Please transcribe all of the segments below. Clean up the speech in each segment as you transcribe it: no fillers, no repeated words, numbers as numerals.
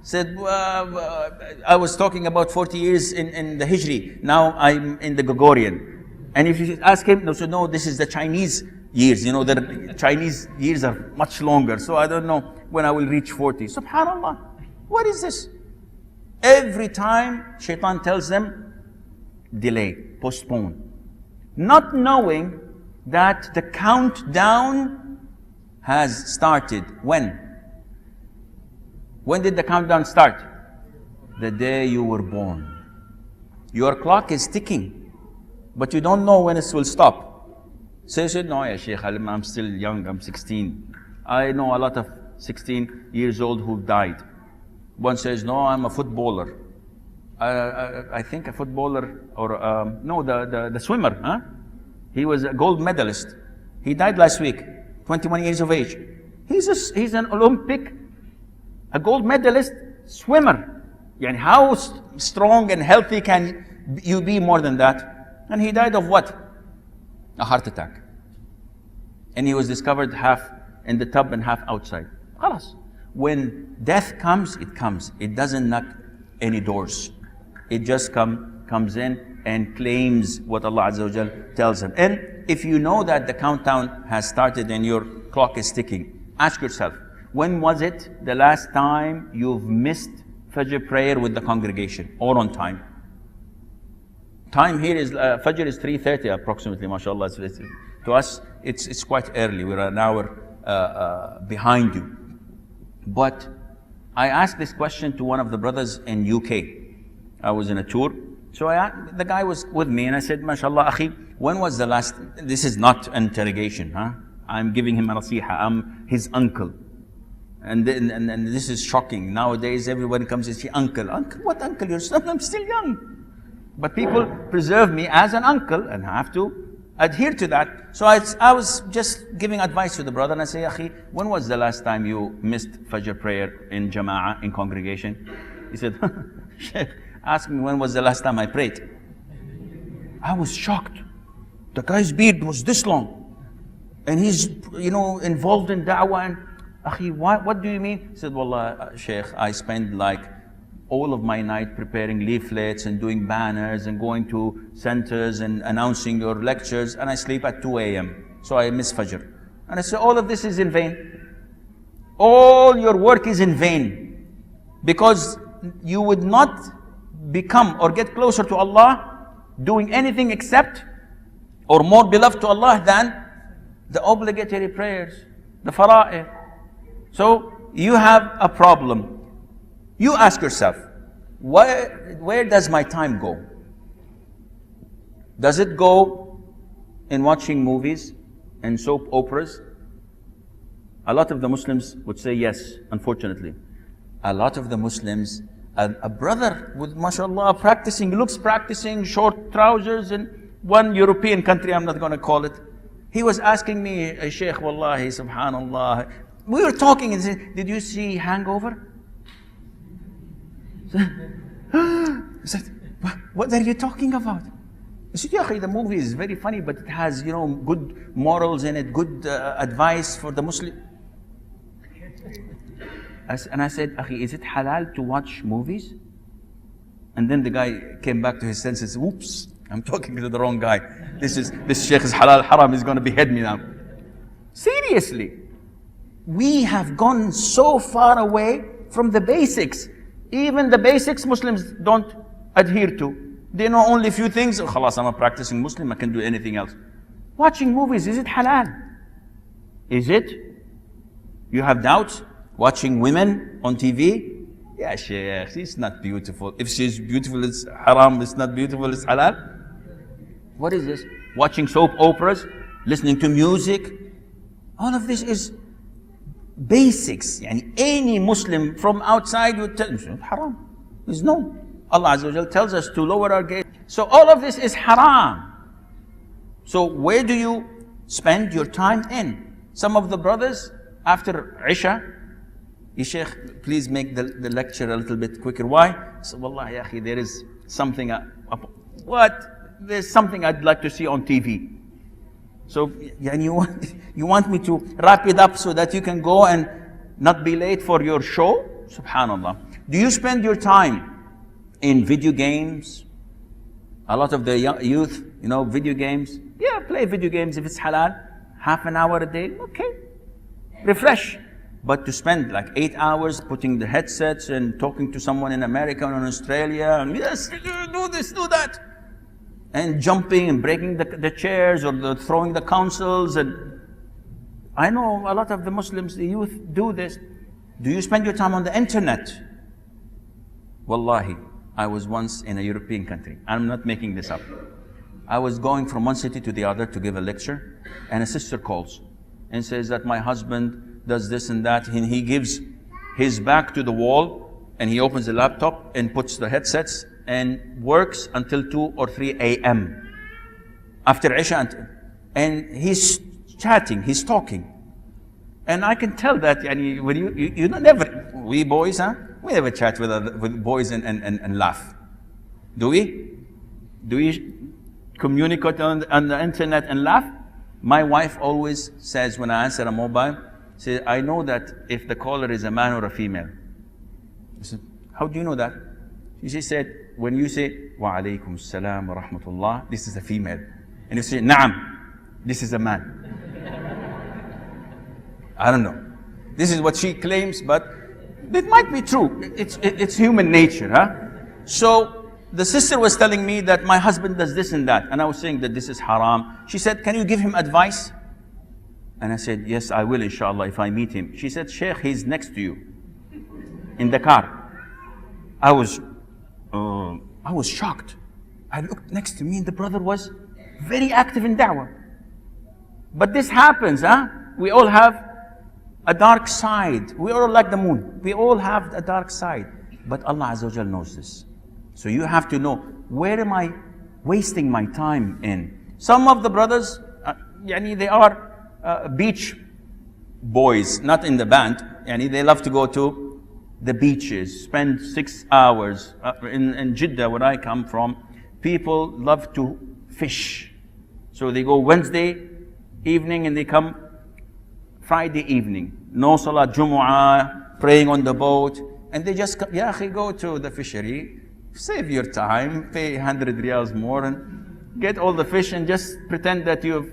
Said, I was talking about 40 years in the Hijri. Now I'm in the Gregorian. And if you ask him, no, this is the Chinese years. You know, the Chinese years are much longer. So I don't know when I will reach 40. Subhanallah. What is this? Every time Shaitan tells them, delay, postpone. Not knowing that the countdown has started. When? When did the countdown start? The day you were born. Your clock is ticking, but you don't know when it will stop. So you said, no, ya Shaykh, I'm still young, I'm 16. I know a lot of 16 years old who've died. One says, no, I'm a footballer. I think a footballer, or no, the swimmer, huh? He was a gold medalist. He died last week, 21 years of age. He's an Olympic, a gold medalist swimmer. Yani how strong and healthy can you be more than that? And he died of what? A heart attack. And he was discovered half in the tub and half outside. Khalas. When death comes, it comes. It doesn't knock any doors. It just comes in and claims what Allah Azza wa Jal tells him. And if you know that the countdown has started and your clock is ticking, ask yourself, when was it the last time you've missed Fajr prayer with the congregation or on time? Time here is, Fajr is 3:30 approximately, mashallah. To us, it's quite early. We're an hour behind you. But I asked this question to one of the brothers in UK. I was in a tour. So the guy was with me and I said, mashallah, akhi, when was the last, this is not an interrogation, huh? I'm giving him a nasiha, I'm his uncle. And this is shocking. Nowadays, everybody comes and says, uncle, what uncle? I'm still young. But people preserve me as an uncle and I have to adhere to that. So I was just giving advice to the brother and I say, akhi, when was the last time you missed Fajr prayer in Jama'ah, in congregation? He said, Sheikh, ask me when was the last time I prayed. I was shocked. The guy's beard was this long. And he's, involved in da'wah. And, akhi, what do you mean? He said, wallah, Sheikh, I spend like all of my night preparing leaflets and doing banners and going to centers and announcing your lectures. And I sleep at 2 a.m. So I miss Fajr. And I said, all of this is in vain. All your work is in vain. Because you would not become or get closer to Allah doing anything except or more beloved to Allah than the obligatory prayers, the fara'ih. So you have a problem. You ask yourself, where does my time go? Does it go in watching movies and soap operas? A lot of the Muslims would say yes, unfortunately. A lot of the Muslims, a brother with mashallah practicing short trousers in one European country, I'm not going to call it. He was asking me, Shaykh, wallahi, subhanallah. We were talking and said, did you see Hangover? I said, what are you talking about? I said, yeah, the movie is very funny, but it has, good morals in it, good advice for the Muslim. And I said, akhi, is it halal to watch movies? And then the guy came back to his senses. Oops, I'm talking to the wrong guy. This Shaykh is halal, haram, he's going to behead me now. Seriously. We have gone so far away from the basics. Even the basics Muslims don't adhere to. They know only a few things. Oh, khalas, I'm a practicing Muslim, I can do anything else. Watching movies, is it halal? Is it? You have doubts? Watching women on TV? Yeah, Shaykh, she's not beautiful. If she's beautiful, it's haram. It's not beautiful, it's halal. What is this? Watching soap operas, listening to music. All of this is basics. Yani any Muslim from outside would tell you, haram. It's no. Allah Azza wa Jal tells us to lower our gaze. So all of this is haram. So where do you spend your time in? Some of the brothers, after Isha, Shaykh, please make the lecture a little bit quicker. Why? So, wallahi, akhi, there is something, there's something I'd like to see on TV. So, you want me to wrap it up so that you can go and not be late for your show? Subhanallah. Do you spend your time in video games? A lot of the youth, video games. Yeah, play video games if it's halal. Half an hour a day, okay. Refresh. But to spend like 8 hours putting the headsets and talking to someone in America or in Australia, and yes, do this, do that, and jumping and breaking the chairs or throwing the consoles. And I know a lot of the Muslims, the youth, do this. Do you spend your time on the internet? Wallahi, I was once in a European country. I'm not making this up. I was going from one city to the other to give a lecture, and a sister calls and says that my husband does this and that, and he gives his back to the wall, and he opens the laptop and puts the headsets and works until 2 or 3 a.m. after Isha, and he's chatting, he's talking. And I can tell that, when you never, we boys, we never chat with boys and laugh. Do we? Do we communicate on the internet and laugh? My wife always says when I answer a mobile, say, I know that if the caller is a man or a female. I said, how do you know that? She said, when you say, wa alaykum salam wa rahmatullah, this is a female. And you say, na'am, this is a man. I don't know. This is what she claims, but it might be true. It's human nature, So the sister was telling me that my husband does this and that, and I was saying that this is haram. She said, can you give him advice? And I said, yes, I will, inshallah, if I meet him. She said, Sheikh, he's next to you in the car. I was shocked. I looked next to me, and the brother was very active in da'wah. But this happens, We all have a dark side. We all like the moon. We all have a dark side. But Allah Azza wa Jal knows this. So you have to know, where am I wasting my time in? Some of the brothers, they are beach boys, not in the band. They love to go to the beaches, spend 6 hours. In Jeddah, where I come from, people love to fish. So they go Wednesday evening and they come Friday evening. No Salat Jumu'ah, praying on the boat. And they just go to the fishery, save your time, pay 100 riyals more and get all the fish and just pretend that you've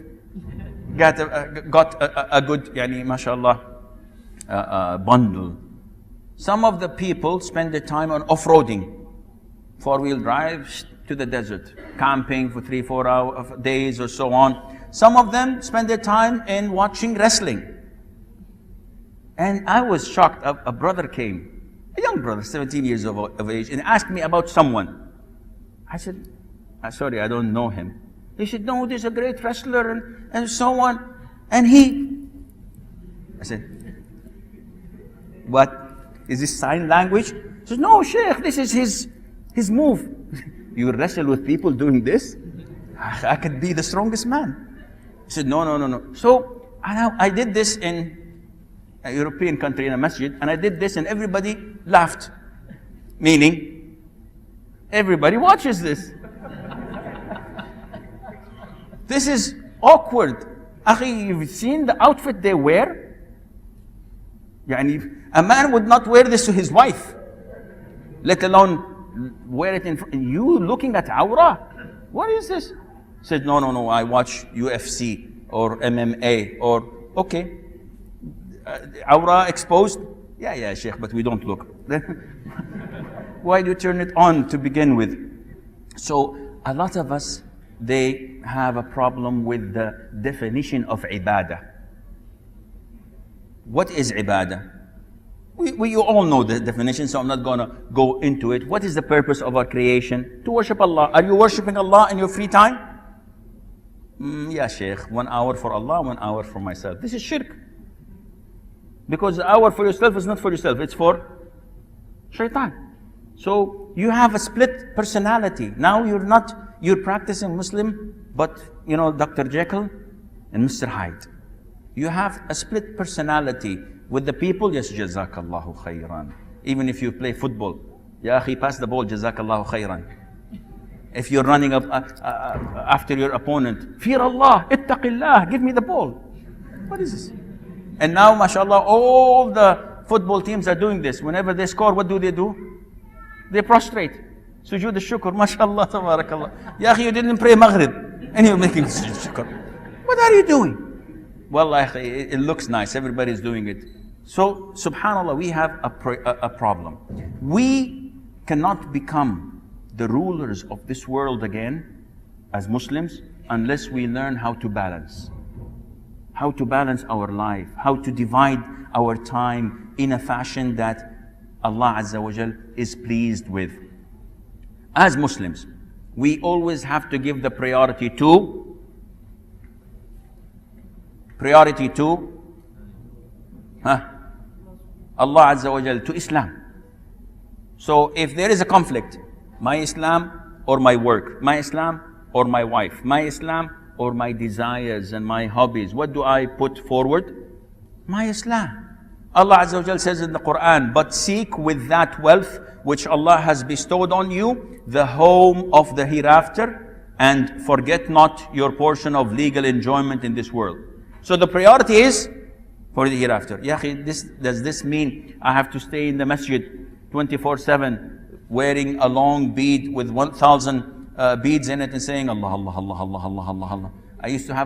got a good, mashallah, bundle. Some of the people spend their time on off-roading, 4-wheel drive to the desert, camping for 3-4 days or so on. Some of them spend their time in watching wrestling. And I was shocked. A brother came, a young brother, 17 years of age, and asked me about someone. I said, sorry, I don't know him. He said, no, there's a great wrestler and so on. And I said, what? Is this sign language? He said, no, Sheikh, this is his move. You wrestle with people doing this? I could be the strongest man. He said, no. So I did this in a European country in a masjid, and I did this and everybody laughed. Meaning, everybody watches this. This is awkward. Akhi, you've seen the outfit they wear? A man would not wear this to his wife, let alone wear it in front. You looking at awrah? What is this? He said, no, I watch UFC or MMA or, okay. Awrah exposed? Yeah, Sheikh, but we don't look. Why do you turn it on to begin with? So a lot of us, they have a problem with the definition of ibadah. What is ibadah? We all know the definition, so I'm not going to go into it. What is the purpose of our creation? To worship Allah. Are you worshiping Allah in your free time? Yeah, Sheikh, 1 hour for Allah, 1 hour for myself. This is shirk. Because the hour for yourself is not for yourself, it's for shaitan. So you have a split personality. Now you're practicing Muslim, but Dr. Jekyll and Mr. Hyde. You have a split personality with the people. Yes, Jazakallahu khairan. Even if you play football, Ya akhi, pass the ball, Jazakallahu khairan. If you're running up after your opponent, fear Allah, ittaqillah, give me the ball. What is this? And now, mashallah, all the football teams are doing this. Whenever they score, what do? They prostrate. Sujood al-shukr, mashallah, tabarakallah. Ya akhi, you didn't pray Maghrib, and you're making sujood al-shukr. What are you doing? Well, it looks nice, everybody's doing it. So, subhanallah, we have a problem. We cannot become the rulers of this world again, as Muslims, unless we learn how to balance. How to balance our life, how to divide our time in a fashion that Allah Azza wa Jal is pleased with. As Muslims, we always have to give the priority to Allah Azza wa Jal, to Islam. So if there is a conflict, my Islam or my work, my Islam or my wife, my Islam or my desires and my hobbies, what do I put forward? My Islam. Allah Azza wa Jal says in the Qur'an, but seek with that wealth which Allah has bestowed on you the home of the hereafter, and forget not your portion of legal enjoyment in this world. So the priority is for the hereafter. Ya akhi, does this mean I have to stay in the masjid 24/7 wearing a long bead with 1,000 beads in it and saying Allah, Allah, Allah, Allah, Allah, Allah, Allah? I used to have